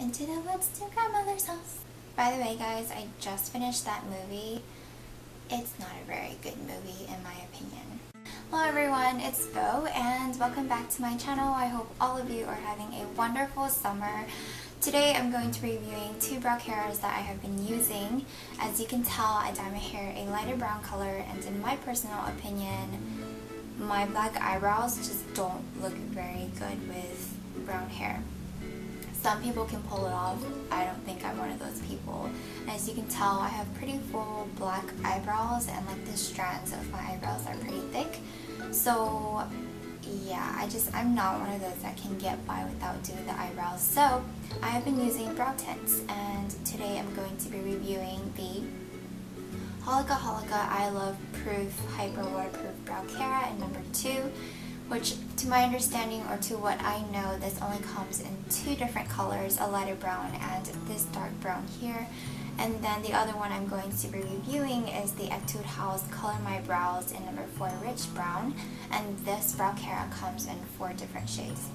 into the woods to grandmother's house. By the way guys, I just finished that movie. It's not a very good movie in my opinion. Hello everyone, it's Bo and welcome back to my channel. I hope all of you are having a wonderful summer. Today I'm going to be reviewing two Browcaras that I have been using. As you can tell, I dye my hair a lighter brown color, and in my personal opinion, my black eyebrows just don't look very good with brown hair. Some people can pull it off. I don't think I'm one of those people. As you can tell, I have pretty full black eyebrows, and like the strands of my eyebrows are pretty thick. So yeah, I'm not one of those that can get by without doing the eyebrows. So I have been using brow tints, and today I'm going to be reviewing the Holika Holika EyeLove Proof Hyper Waterproof Browcara in number 2. Which, to my understanding, or to what I know, this only comes in two different colors, a lighter brown and this dark brown here. And then the other one I'm going to be reviewing is the Etude House Color My Brows in number 4 Rich Brown, and this Browcara comes in 4 different shades.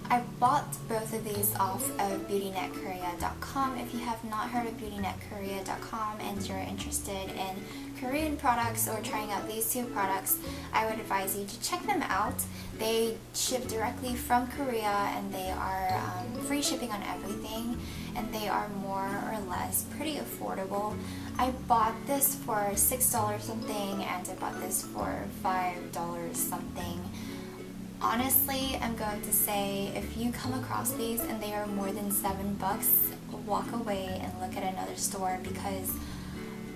I bought both of these off of beautynetkorea.com. If you have not heard of beautynetkorea.com and you're interested in Korean products or trying out these two products, I would advise you to check them out. They ship directly from Korea, and they are free shipping on everything, and they are more or less pretty affordable. I bought this for $6 something, and I bought this for $5 something. Honestly, I'm going to say if you come across these and they are more than $7, walk away and look at another store, because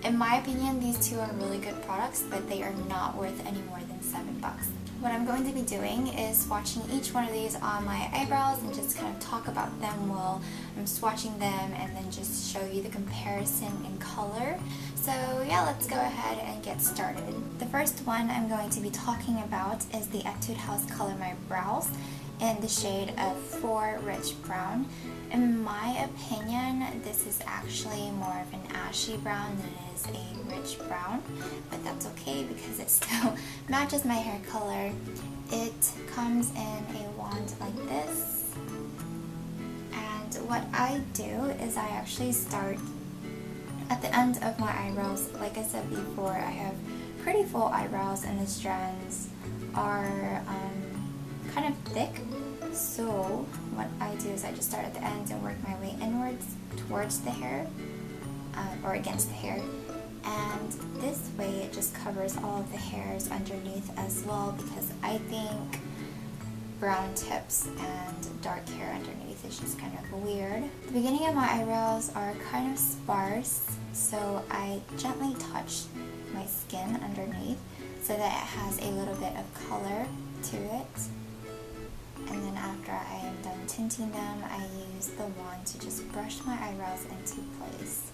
in my opinion, these two are really good products, but they are not worth any more than $7. What I'm going to be doing is swatching each one of these on my eyebrows and just kind of talk about them while I'm swatching them, and then just show you the comparison in color. So yeah, let's go ahead and get started. The first one I'm going to be talking about is the Etude House Color My Brows in the shade of 4 Rich Brown. In my opinion, this is actually more of an ashy brown than it is a rich brown, but that's okay because it still matches my hair color. It comes in a wand like this, and what I do is I actually start at the end of my eyebrows. Like I said before, I have pretty full eyebrows and the strands are kind of thick. So what I do is I just start at the end and work my way inwards towards the hair, or against the hair. And this way it just covers all of the hairs underneath as well, because I think brown tips and dark hair underneath is just kind of weird. The beginning of my eyebrows are kind of sparse, so I gently touch my skin underneath so that it has a little bit of color to it. And then after I am done tinting them, I use the wand to just brush my eyebrows into place.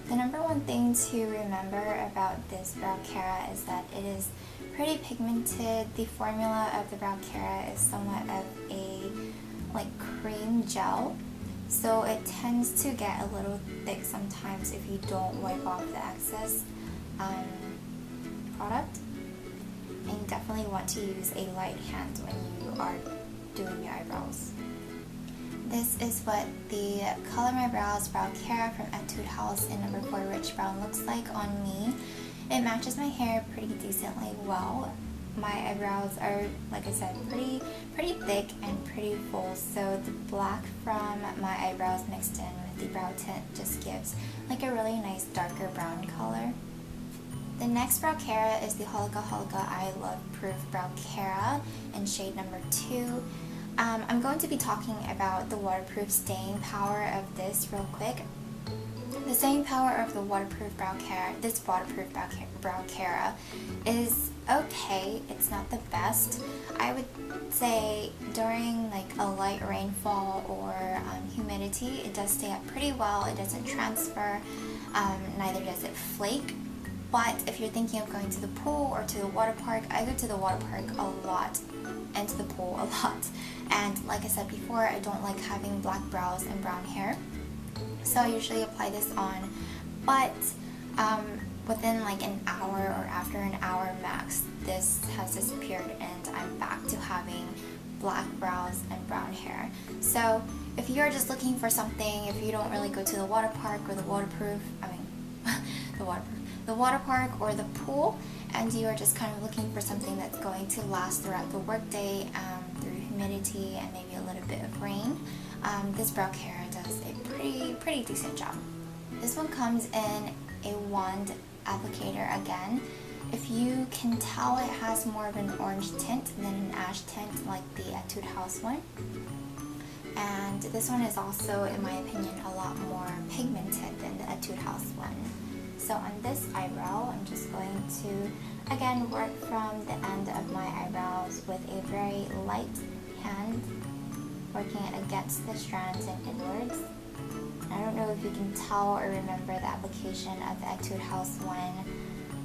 The number one thing to remember about this Browcara is that it is pretty pigmented. The formula of the Browcara is somewhat of a cream gel, so it tends to get a little thick sometimes if you don't wipe off the excess product. And you definitely want to use a light hand when you are doing your eyebrows. This is what the Color My Brows Browcara from Etude House in number 4 Rich Brown looks like on me. It matches my hair pretty decently well. My eyebrows are, like I said, pretty thick and pretty full, so the black from my eyebrows mixed in with the brow tint just gives like a really nice darker brown color. The next Browcara is the Holika Holika EyeLove Proof Browcara in shade number 2. I'm going to be talking about the waterproof staying power of this real quick. The staying power of the waterproof Browcara, this waterproof Browcara, is okay. It's not the best. I would say during like a light rainfall or humidity, it does stay up pretty well. It doesn't transfer, neither does it flake. But if you're thinking of going to the pool or to the water park, I go to the water park a lot and to the pool a lot. And like I said before, I don't like having black brows and brown hair, so I usually apply this on. But within like an hour or after an hour max, this has disappeared and I'm back to having black brows and brown hair. So if you're just looking for something, if you don't really go to the water park or the the water park or the pool, and you are just kind of looking for something that's going to last throughout the workday, through humidity and maybe a little bit of rain, this Browcara does a pretty decent job. This one comes in a wand applicator again. If you can tell, it has more of an orange tint than an ash tint like the Etude House one. And this one is also, in my opinion, a lot more pigmented than the Etude House one. So on this eyebrow, I'm just going to, again, work from the end of my eyebrows with a very light hand, working against the strands and inwards. I don't know if you can tell or remember the application of the Etude House one.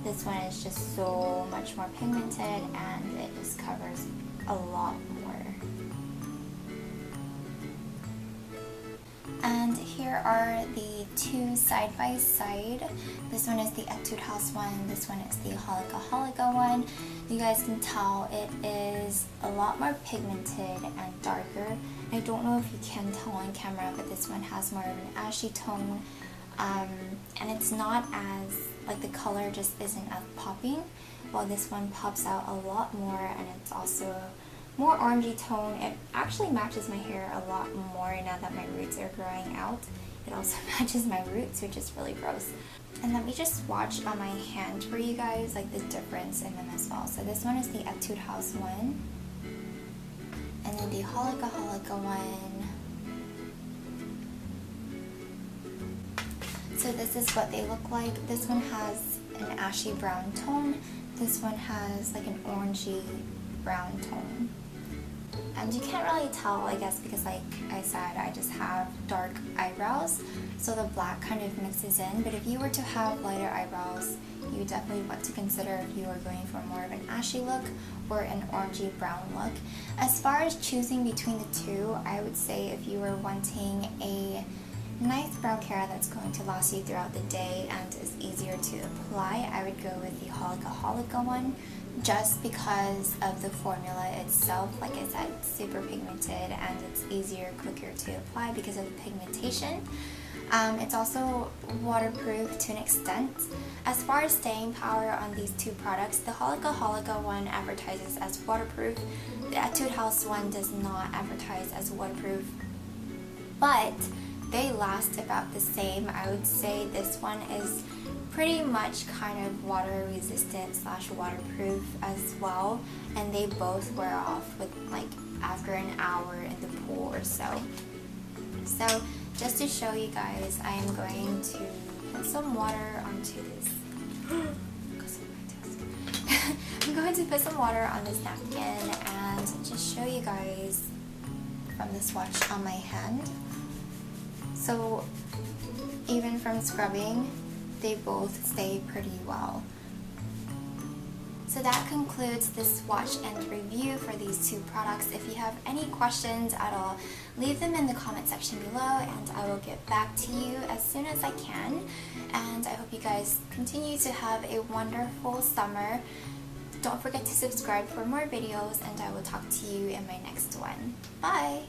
This one is just so much more pigmented and it just covers a lot more. And here are the two side by side. This one is the Etude House one, this one is the Holika Holika one. You guys can tell it is a lot more pigmented and darker. I don't know if you can tell on camera, but this one has more of an ashy tone. And it's not as, like, the color just isn't as popping, while this one pops out a lot more, and it's also more orangey tone. It actually matches my hair a lot more now that my roots are growing out. It also matches my roots, which is really gross. And let me just swatch on my hand for you guys, like, the difference in them as well. So this one is the Etude House one, and then the Holika Holika one. So this is what they look like. This one has an ashy brown tone. This one has like an orangey brown tone. And you can't really tell, I guess, because like I said, I just have dark eyebrows, so the black kind of mixes in. But if you were to have lighter eyebrows, you definitely want to consider if you are going for more of an ashy look or an orangey brown look. As far as choosing between the two, I would say if you were wanting a nice Browcara that's going to last you throughout the day and is easier to apply, I would go with the Holika Holika one, just because of the formula itself. Like I said, it's super pigmented and it's easier, quicker to apply because of the pigmentation. It's also waterproof to an extent. As far as staying power on these two products, the Holika Holika one advertises as waterproof. The Etude House one does not advertise as waterproof, but they last about the same. I would say this one is pretty much kind of water resistant / waterproof as well, and they both wear off with like after an hour in the pool or so. So just to show you guys, I am going to put some water onto this. I'm going to put some water on this napkin and just show you guys from the swatch on my hand. So even from scrubbing, they both stay pretty well. So that concludes this swatch and review for these two products. If you have any questions at all, leave them in the comment section below and I will get back to you as soon as I can. And I hope you guys continue to have a wonderful summer. Don't forget to subscribe for more videos and I will talk to you in my next one. Bye!